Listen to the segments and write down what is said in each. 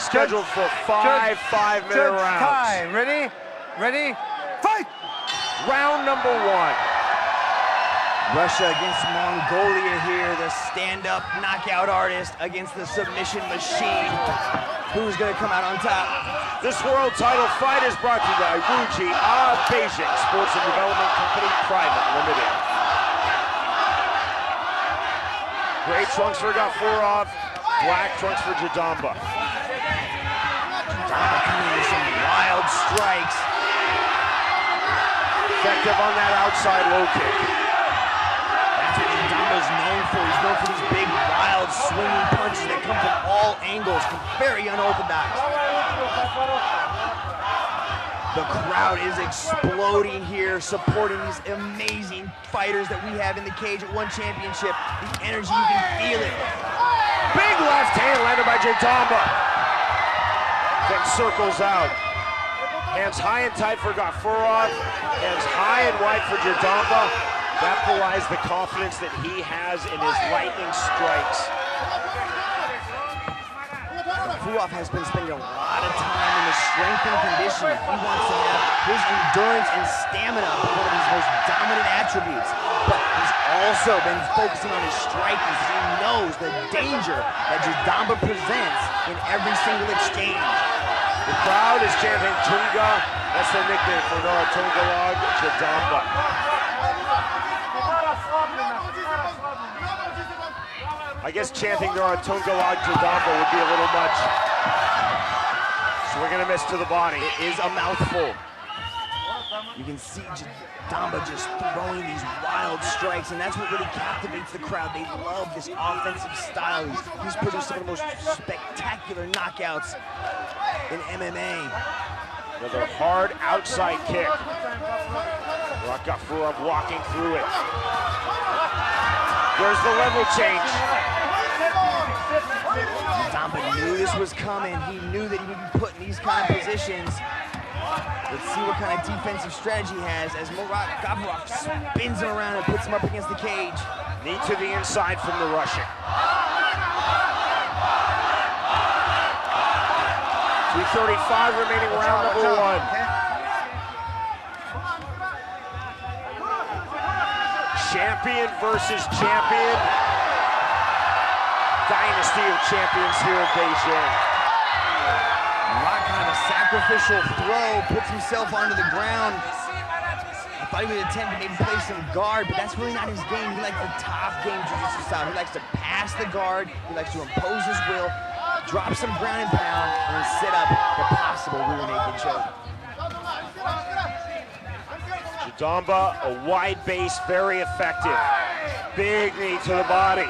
scheduled for five 5-minute rounds. Time. Ready? Ready? Fight! Round number 1. Russia against Mongolia here, the stand-up knockout artist against the submission machine. Who's gonna come out on top? This world title fight is brought to you by Wuji Beijing Sports and Development Company Private Limited. Gray trunks for Gafurov, black trunks for Jadamba. Jadamba coming with some wild strikes. Effective on that outside low kick. That's what Jadamba's known for. He's known for these big, wild, swinging punches that come from all angles, very unorthodox. The crowd is exploding here, supporting these amazing fighters that we have in the cage at One Championship. The energy, you can feel it. Big left hand landed by Jadamba. Then circles out. Hands high and tight for Gafurov. Hands high and wide for Jadamba. That belies the confidence that he has in his lightning strikes. Gafurov has been spending a lot of time in the strength and conditioning. He wants to have his endurance and stamina be one of his most dominant attributes. But he's also been focusing on his striking because he knows the danger that Jadamba presents in every single exchange. The crowd is chanting Tunga. That's the nickname for Nora Tungalog Jadamba. I guess chanting Nora Tungalog Jadamba would be a little much. Swing and a miss to the body. It is a mouthful. You can see Jadamba just throwing these wild strikes, and that's what really captivates the crowd. They love this offensive style. He's produced some of the most spectacular knockouts in MMA. Another hard outside kick. Gafurov walking through it. There's the level change. Jadamba knew this was coming. He knew that he would be put in these kind of positions. Let's see what kind of defensive strategy he has as Gafurov spins him around and puts him up against the cage. Knee to the inside from the Russian. 3:35 remaining, round number 1. Champion versus champion. Dynasty of champions here in Beijing. Rock kind of a sacrificial throw, puts himself onto the ground. I thought he would attempt to maybe play some guard, but that's really not his game. He likes the top game jiu-jitsu style. He likes to pass the guard, he likes to impose his will, drop some ground and pound, and then set up the possible rear naked choke. Jadamba, a wide base, very effective. Big knee to the body.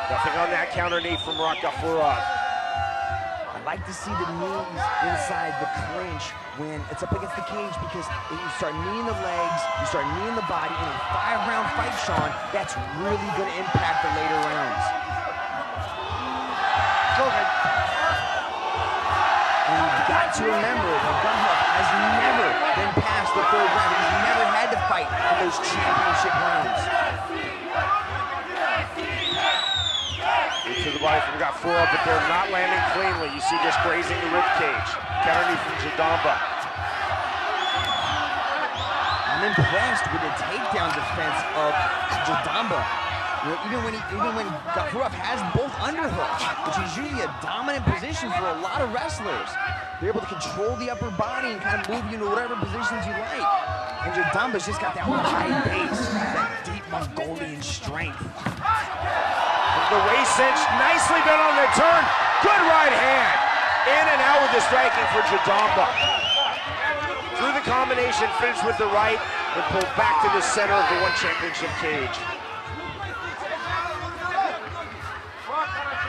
Nothing on that counter knee from Gafurov. I like to see the knees inside the clinch when it's up against the cage, because if you start kneeing the legs, you start kneeing the body in a 5-round fight, Sean, that's really going to impact the later rounds. And you've got to remember that Gafurov has never been past the 3rd round. He's never had to fight for those championship rounds. To the body from Gafurov, but they're not landing cleanly. You see just grazing the rib cage. Counter knee from Jadamba. I'm impressed with the takedown defense of Jadamba. You know, even when Gafurov has both underhooks, which is usually a dominant position for a lot of wrestlers, they're able to control the upper body and kind of move you into whatever positions you like. And Jadamba's just got that wide base, that deep Mongolian strength. The waist cinch, nicely done on the turn. Good right hand. In and out with the striking for Jadamba. Through the combination, finished with the right, and pulled back to the center of the One Championship cage.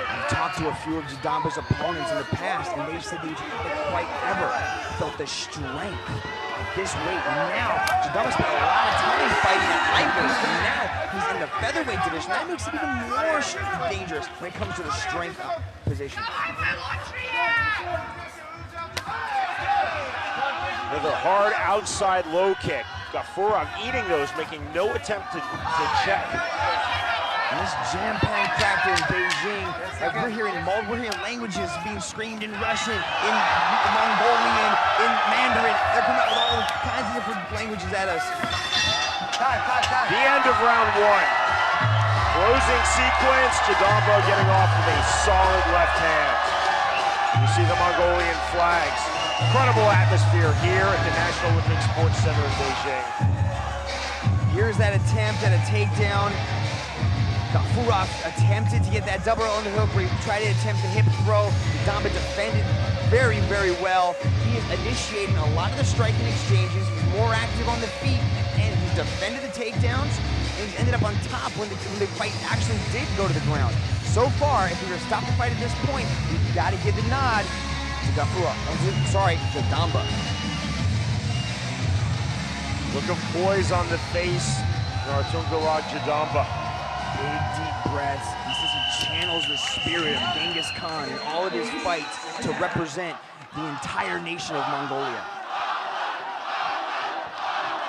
I've talked to a few of Jadamba's opponents in the past, and they've said they haven't quite ever felt the strength at this weight. And now, Jadamba spent a lot of time fighting at lightweight, and now he's in the featherweight division. That makes it even more dangerous when it comes to the strength position. Another hard outside low kick. Gafurov eating those, making no attempt to check. And this jam-packed factor in Beijing, like we're hearing languages being screamed in Russian, in Mongolian, in Mandarin. They're coming out with all kinds of different languages at us. The end of round one. Closing sequence, Jadamba getting off with a solid left hand. You see the Mongolian flags. Incredible atmosphere here at the National Olympic Sports Center in Beijing. Here's that attempt at a takedown. Gafurov attempted to get that double underhook where he tried to attempt the hip throw. Jadamba defended very, very well. He is initiating a lot of the striking exchanges. He's more active on the feet, and he's defended the takedowns, and he's ended up on top when the fight actually did go to the ground. So far, if we were to stop the fight at this point, we've got to give the nod to Gafurov. Sorry, Jadamba. Look of poise on the face, Nartungala Jadamba. Big deep breaths. He says he channels the spirit of Genghis Khan in all of his fights to represent the entire nation of Mongolia.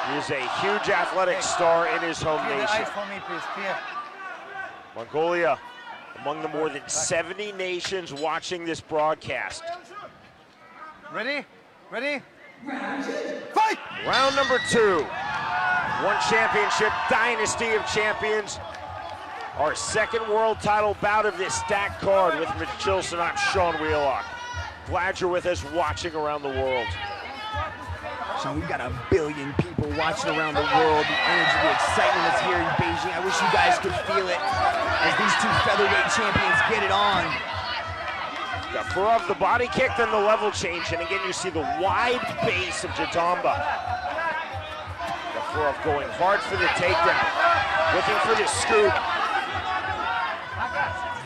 He is a huge athletic star in his home nation. Mongolia, among the more than 70 nations watching this broadcast. Ready? Ready? Fight! Round number two. One championship, dynasty of champions. Our second world title bout of this stacked card with Mitchell Sanat, Sean Wheelock. Glad you're with us watching around the world. So we've got 1 billion people watching around the world. The energy, the excitement that's here in Beijing. I wish you guys could feel it as these two featherweight champions get it on. Gafurov, the body kick, then the level change. And again, you see the wide base of Jadamba. Gafurov going hard for the takedown. Looking for this scoop.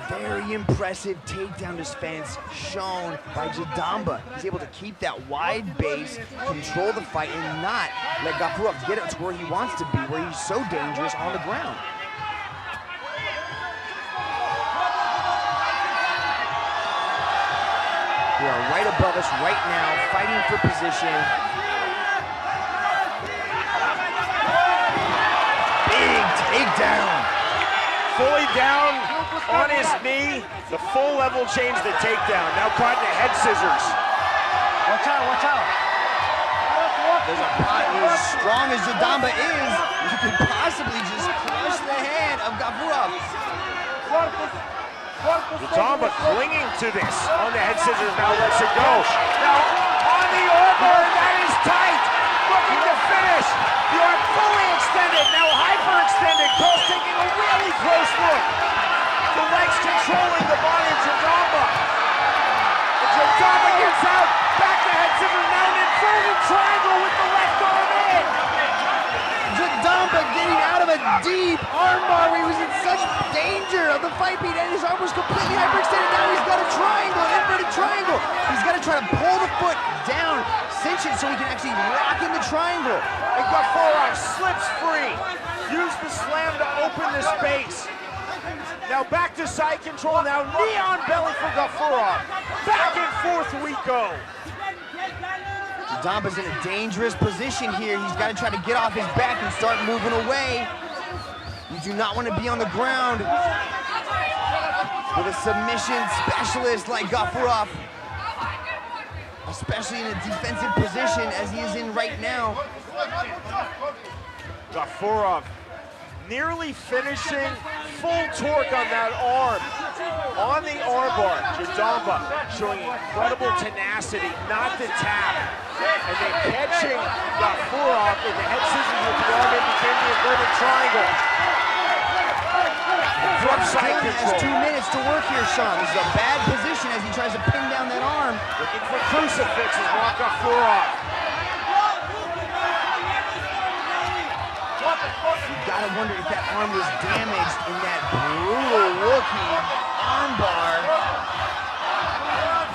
Very impressive takedown defense shown by Jadamba. He's able to keep that wide base, control the fight, and not let Gafurov get it to where he wants to be, where he's so dangerous on the ground. They are right above us right now, fighting for position. Big takedown. Fully down on his knee. The full level change, the takedown. Now caught in the head scissors. Watch out, watch out. There's a pot as strong as Jadamba is, you could possibly just crush the head of Gafurov. Jadamba clinging to this on the head scissors, now lets it go. Now on the armbar, that is tight. Looking to finish. The arm fully extended, now hyperextended. Cole taking a really close look. The legs controlling the body of Jadamba. Jadamba gets out, back to head scissors, now an inverted triangle with the left arm in. Jadamba getting out of a deep armbar where he was in such danger of the fight being, and his arm was completely hyperextended. Now he's got a triangle, an inverted triangle. He's got to try to pull the foot down, cinch it so he can actually lock in the triangle. And Gafurov slips free. Use the slam to open the space. Now back to side control, now knee on belly for Gafurov. Back and forth we go. Jadamba's in a dangerous position here. He's got to try to get off his back and start moving away. You do not want to be on the ground with a submission specialist like Gafurov, especially in a defensive position as he is in right now. Gafurov nearly finishing, full torque on that arm. On the armbar, Jadamba showing incredible tenacity, not the tap. And then catching Gafurov in the head scissors with the arm in became the inverted triangle. From side control. Has 2 minutes to work here, Sean. This is a bad position as he tries to pin down that arm. Looking for crucifixes, Mark Gafurov. You gotta wonder if that arm was damaged in that brutal-looking armbar.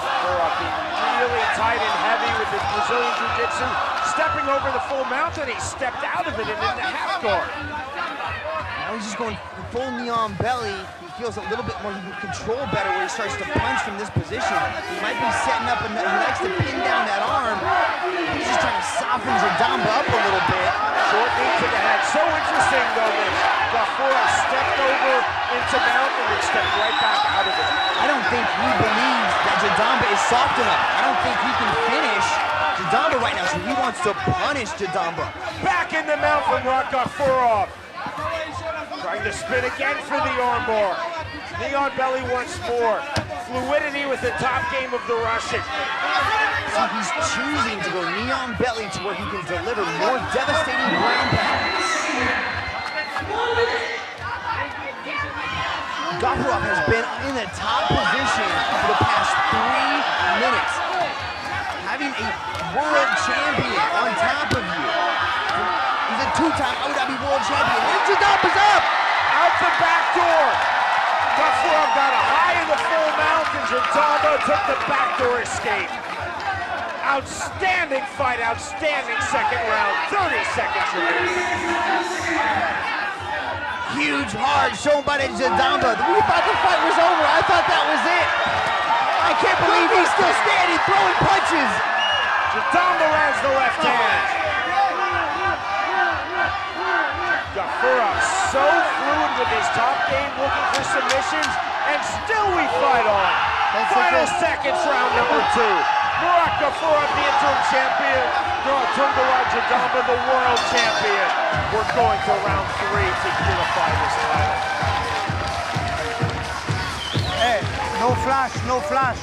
Gafurov being really tight and heavy with his Brazilian Jiu-Jitsu, stepping over the full mount, and he stepped out of it and into half guard. Now he's just going full knee on belly. He feels a little bit more, he can control better where he starts to punch from this position. He might be setting up, and he likes to pin down that arm. He's just trying to soften Jadamba up a little bit. Short knee to the head. So interesting, though, that Gafurov stepped over into mount and then stepped right back out of it. I don't think he believes that Jadamba is soft enough. I don't think he can finish Jadamba right now, so he wants to punish Jadamba. Back in the mount from Gafurov. Trying to spin again for the armbar. Knee on belly once more. Fluidity with the top game of the Russian. So he's choosing to go knee on belly to where he can deliver more devastating ground pounds. Gafurov has been in the top position for the past 3 minutes. Having a world champion on top of you. He's a 2-time Abu Dhabi world champion. And Jadamba's up! Out the back door. Gafurov got a high in the full mount and Jadamba took the backdoor escape. Outstanding fight, outstanding second round. 30 seconds remaining. Huge heart shown by the Jadamba. We thought the fight was over. I thought that was it. I can't believe he's still standing, throwing punches. Jadamba lands the left hand. Gafurov so fluid with his top game, looking for submissions, and still we fight on. Final seconds, round number 2. Murat Gafurov, the interim champion. Nurmagomedov Jadamba, the world champion. We're going to round 3 to unify this title. Hey, no flash, no flash.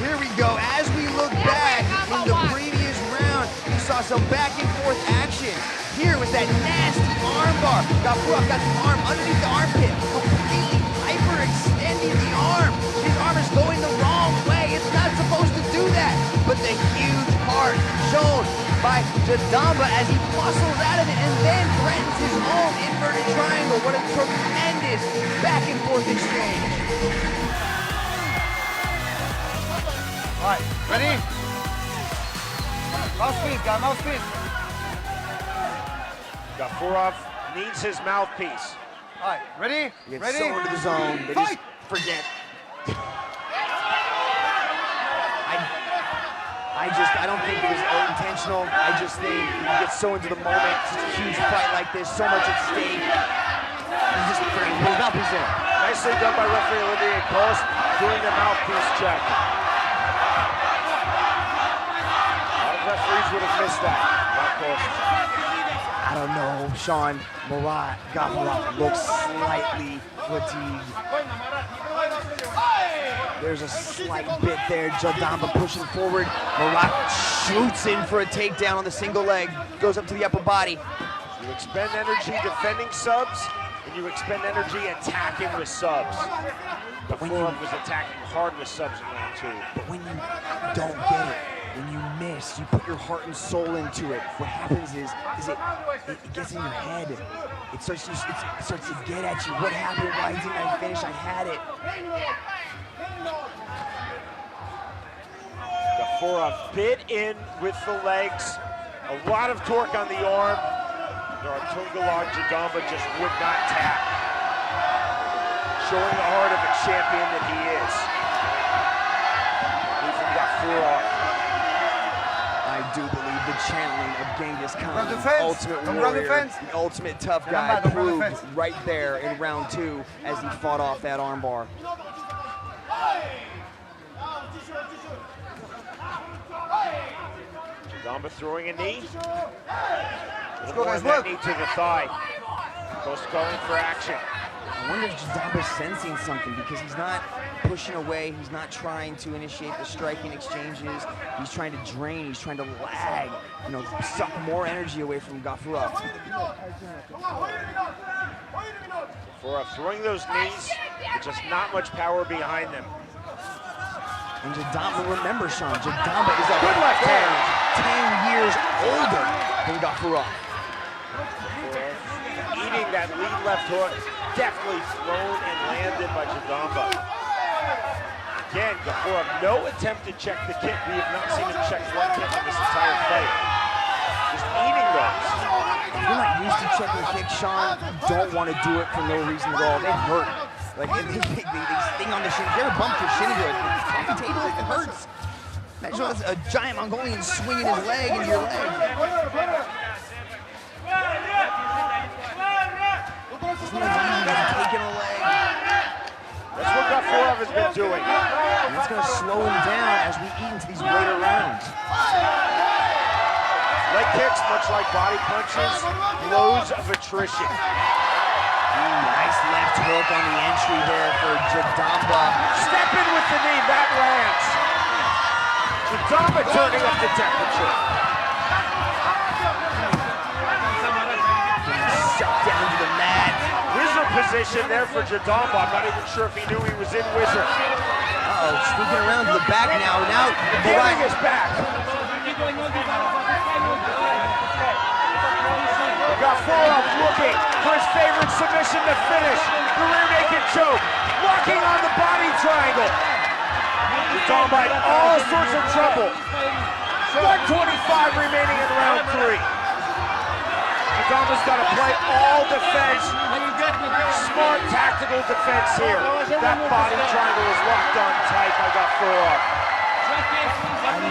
Here we go. As we look back in the previous round, we saw some back and forth action. Here with that nasty armbar. Gafurov got the arm underneath the armpit, completely hyperextending the arm. His arm is going the wrong way. It's not supposed to do that. But the huge heart shown by Jadamba as he muscles out of it and then threatens his own inverted triangle. What a tremendous back and forth exchange. All right, ready? Mouthpiece, guy, mouthpiece. Gafurov needs his mouthpiece. All right, ready? He gets Ready? so into the zone, they Fight! just forget. I don't think it was intentional. I just think he gets so into the moment. Such a huge fight like this, so much at stake. He's just put his mouthpiece in. Nicely done by referee Olivier Cost, doing the mouthpiece check. A lot of referees would have missed that. Not Cost. I don't know, Sean. Murat Gafurov looks slightly fatigued. There's a slight bit there. Jadamba pushing forward. Murat shoots in for a takedown on the single leg. Goes up to the upper body. You expend energy defending subs, and you expend energy attacking with subs. Gafurov was attacking hard with subs in round 2. But when you don't get it, when you miss, you put your heart and soul into it. What happens is it gets in your head. It starts to get at you. What happened? Why didn't I finish? I had it. Gafurov bit in with the legs. A lot of torque on the arm. Nurmagomedov Jadamba just would not tap. Showing the heart of a champion that he is. From Gafurov. I do believe the channeling of Genghis Khan, Run the defense. ultimate Run warrior, defense. the ultimate tough Run guy, back, run proved defense. right there in round 2 as he fought off that armbar. Jadamba throwing a knee. Let's go, guys, That look. knee to the thigh. Coast going for action. I wonder if Jadamba's sensing something because he's not pushing away. He's not trying to initiate the striking exchanges. He's trying to drain. He's trying to lag, suck more energy away from Gafurov. Gafurov throwing those knees with just not much power behind them. And Jadamba, remember, Sean, Jadamba is a Good left hand. 10 years older than Gafurov. Eating that lead left hook, definitely thrown and landed by Jadamba. Again, Gafurov, no attempt to check the kick. We have not seen him check one kick in this entire fight. Just eating those. if you're not used to checking kicks, Sean, you don't want to do it for no reason at all. They hurt. Like, they sting on the shin. If you ever bumped your shin into a coffee table, it hurts. Imagine that's a giant Mongolian swinging his leg into your leg. Sometimes he's taking a leg. That's what Gafurov has been doing. And it's going to slow him down as we eat into these later rounds. Leg kicks, much like body punches, loads of attrition. Nice left hook on the entry there for Jadamba. Step in with the knee, that lands. Jadamba turning up the temperature. Shut down to the mat. Wizard position there for Jadamba. I'm not even sure if he knew he was in wizard. Uh-oh, sneaking around to the back now. Now, Giving his back. Gafurov looking for his favorite submission to finish. The rear naked choke. Locking on the body triangle. Jadamba in all sorts of trouble. 125 remaining in round 3. Jadamba's got to play all defense. Smart tactical defense here. That body triangle is locked on tight by Gafurov.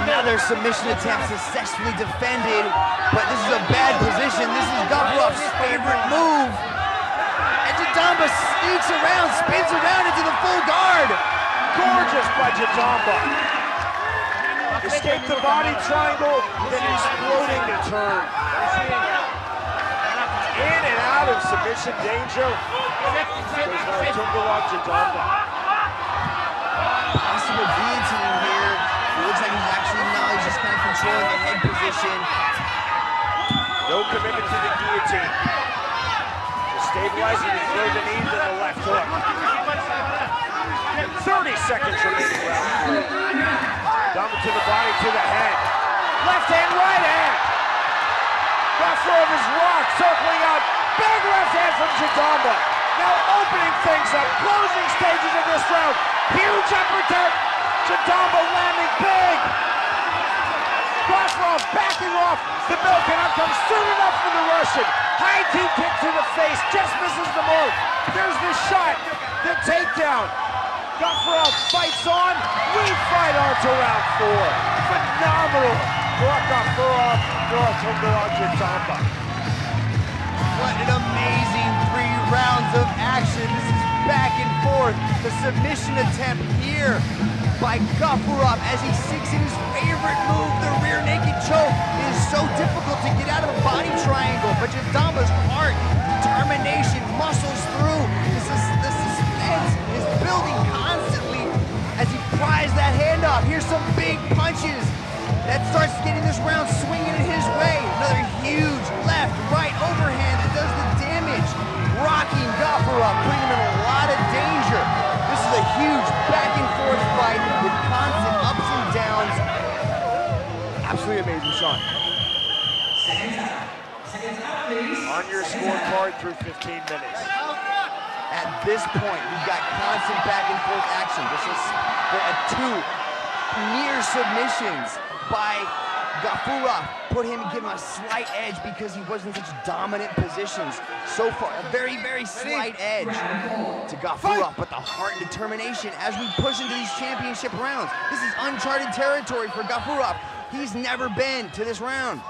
Another submission attempt successfully defended, but this is a bad position. This is Gafurov's favorite move. And Jadamba sneaks around, spins around into the full guard. Gorgeous by Jadamba. Escape the body triangle, then exploding to turn. In and out of submission danger. There's no Tungulog Jadamba. Possible guillotine here. It looks like he's actually now he's just kind of controlling the head position. No commitment to the guillotine. Just stabilizing and throw the knee to the left hook. 30 seconds remaining round 3. Jadamba to the body, to the head. Left hand, right hand. Gafurov is rocked, circling out. Big left hand from Jadamba. Now opening things up, closing stages of this round. Huge uppercut. Jadamba landing big. Gafurov backing off. The bell cannot come soon enough for the Russian. High team kick to the face, just misses the mark. There's the shot, the takedown. Gafurov fights on. We fight on to round 4. Phenomenal. Gafurov, Tungulog Jadamba. What an amazing 3 rounds of action. This is back and forth. The submission attempt here by Gafurov as he sinks in his favorite move, the rear naked choke. It is so difficult to get out of the body triangle, but Jadamba's heart, determination, muscles through. The suspense is building constantly as he pries that hand off. Here's some big punches. That starts getting this round swinging in his way. Another huge left, right overhand that does the damage. Rocking Gafurov, putting him in a lot of danger. This is a huge back and forth fight with constant ups and downs. Absolutely amazing, Sean. On your scorecard through 15 minutes. At this point, we've got constant back and forth action. This is 2 near submissions by Gafurov. Give him a slight edge because he was in such dominant positions. So far, a very, very slight edge to Gafurov, but the heart and determination as we push into these championship rounds. This is uncharted territory for Gafurov. He's never been to this round.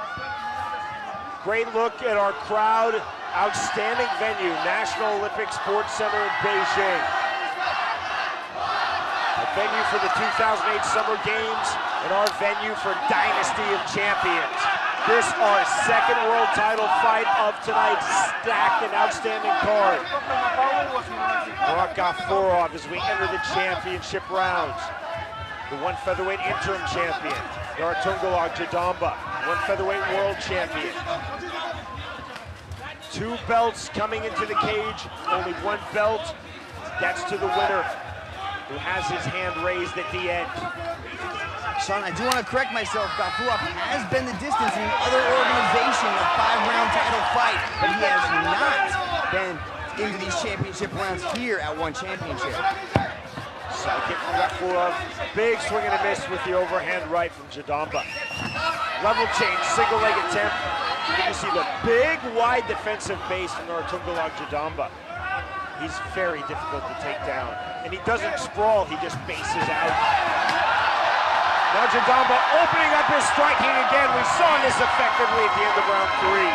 Great look at our crowd. Outstanding venue, National Olympic Sports Center in Beijing. A venue for the 2008 Summer Games and our venue for Dynasty of Champions. This our 2nd world title fight of tonight. Stacked and outstanding card. Gafurov as we enter the championship rounds. The 1 featherweight interim champion, Tungulog Jadamba, 1 featherweight world champion. 2 belts coming into the cage, only 1 belt. That's to the winner, who has his hand raised at the end. Sean, I do want to correct myself. Gafurov has been the distance in other organization, a 5-round title fight, but he has not been into these championship rounds here at One Championship. Side kick from Gafurov. Big swing and a miss with the overhand right from Jadamba. Level change, single leg attempt. You see the big, wide defensive base from Naratungalag Jadamba. He's very difficult to take down. And he doesn't sprawl, he just bases out. Now Jadamba opening up his striking again. We saw this effectively at the end of round 3.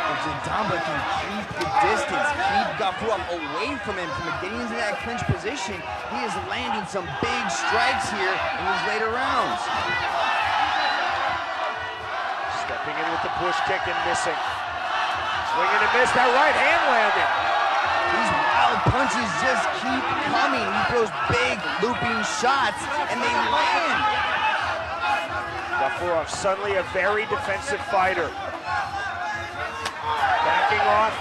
If Jadamba can keep the distance, keep Gafurov away from him, from getting into that clinch position, he is landing some big strikes here in these later rounds. Stepping in with the push kick and missing. Swinging and miss, that right hand landed. These wild punches just keep coming. He throws big looping shots and they land. Gafurov suddenly a very defensive fighter. Backing off,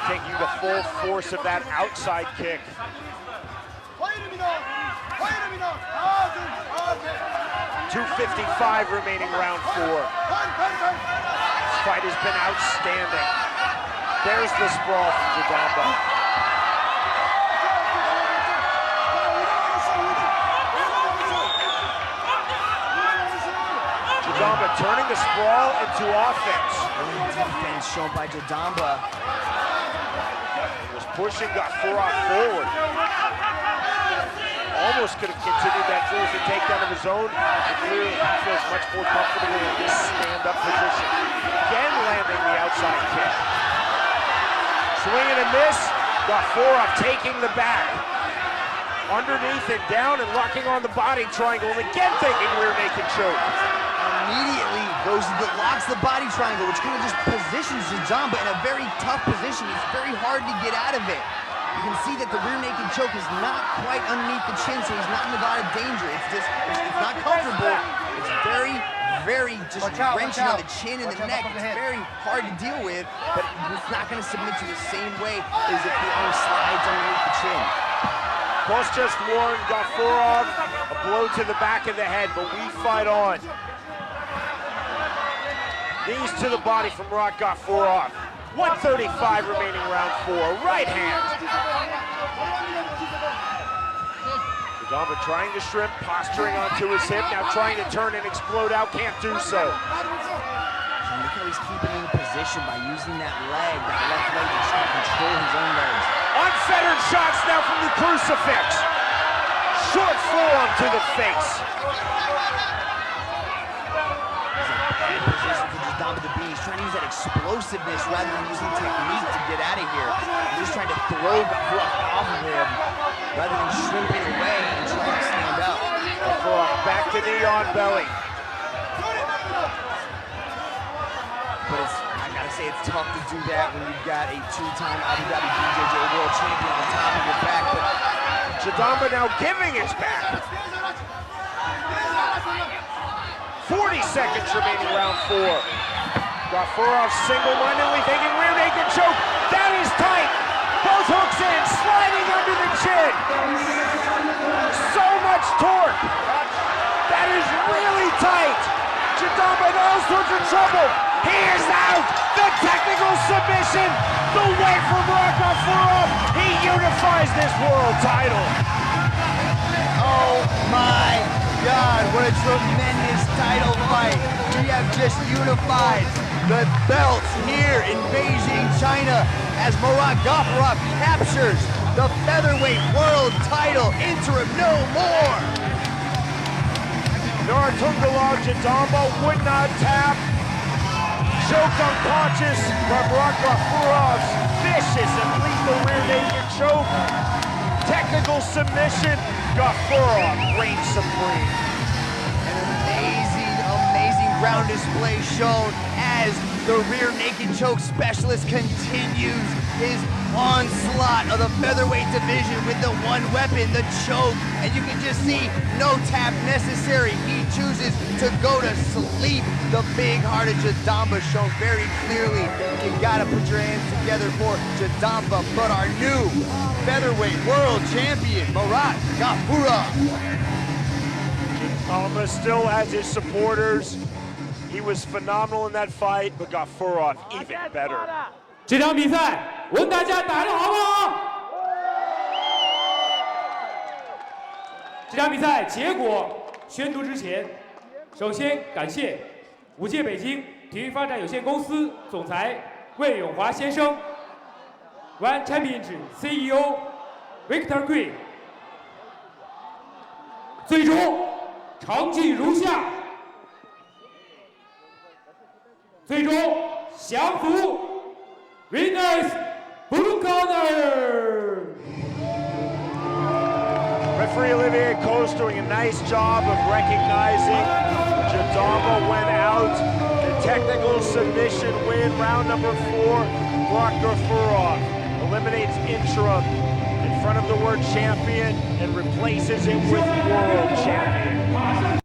taking the full force of that outside kick. 2:55 remaining round 4. This fight has been outstanding. There's the sprawl from Jadamba. Jadamba turning the sprawl into offense. Defense shown by Jadamba. He was pushing Gafurov forward. Almost could have continued that terrific takedown of his own. But clearly he feels much more comfortable in this stand-up position. Again landing the outside kick. Swinging and miss. Gafurov taking the back. Underneath and down and locking on the body triangle. And again thinking rear naked choke. Immediately locks the body triangle, which kind of just positions Jadamba in a very tough position. It's very hard to get out of it. You can see that the rear naked choke is not quite underneath the chin, so he's not in a lot of danger. It's not comfortable. It's very just wrenching on the chin and the neck. It's very hard to deal with, but it's not going to submit you the same way as if the arm slides underneath the chin. Boss just warned Gafurov a blow to the back of the head, but we fight on. Knees to the body from Murat Gafurov. 1:35 remaining round 4. Right hand. Jadamba trying to shrimp, posturing onto his hip, now trying to turn and explode out, can't do so. Look how he's keeping in position by using that leg, that left leg to try to control his own legs. Unfettered shots now from the crucifix. Short forearm to the face. He's trying to use that explosiveness rather than using technique to get out of here. He's just trying to throw Gafurov off of him rather than shrimping away and trying to stand up. Gafurov back to knee on belly. But I gotta say, it's tough to do that when you've got a 2-time Abu Dhabi BJJ world champion on top of your back. But Jadamba now giving his back. 40 seconds remaining round 4. Gafurov single-mindedly taking rear naked choke. That is tight. Both hooks in, sliding under the chin. So much torque. That is really tight. Jadamba knows towards the trouble. He is out. The technical submission. The way from Murat Gafurov. He unifies this world title. oh my God, what a tremendous title fight. We have just unified the belts here in Beijing, China, as Murat Gafurov captures the featherweight world title. Interim no more. Naratungalag Jadamba would not tap. Choked unconscious by Murat Gafurov's vicious and lethal rear naked choke. Technical submission. Gafurov reigns supreme. Amazing ground display shown as the rear naked choke specialist continues his onslaught of the featherweight division with the one weapon, the choke. And you can just see no tap necessary. He chooses to go to sleep. The big-hearted Jadamba shown very clearly. You gotta put your hands together for Jadamba, but our new featherweight world champion, Murat Gafurov. Jadamba still has his supporters. He was phenomenal in that fight, but Gafurov even better. 这场比赛问大家打得好不好？这场比赛结果宣读之前，首先感谢5届北京体育发展有限公司总裁魏永华先生 ，One Championship CEO Victor Gui。最终成绩如下，最终降服 Winners Blue Corner。 Referee Olivier Coase doing a nice job of recognizing Jadamba went out. The technical submission win, round number 4. Brock Gafurov eliminates Interim in front of the world champion and replaces him with world champion.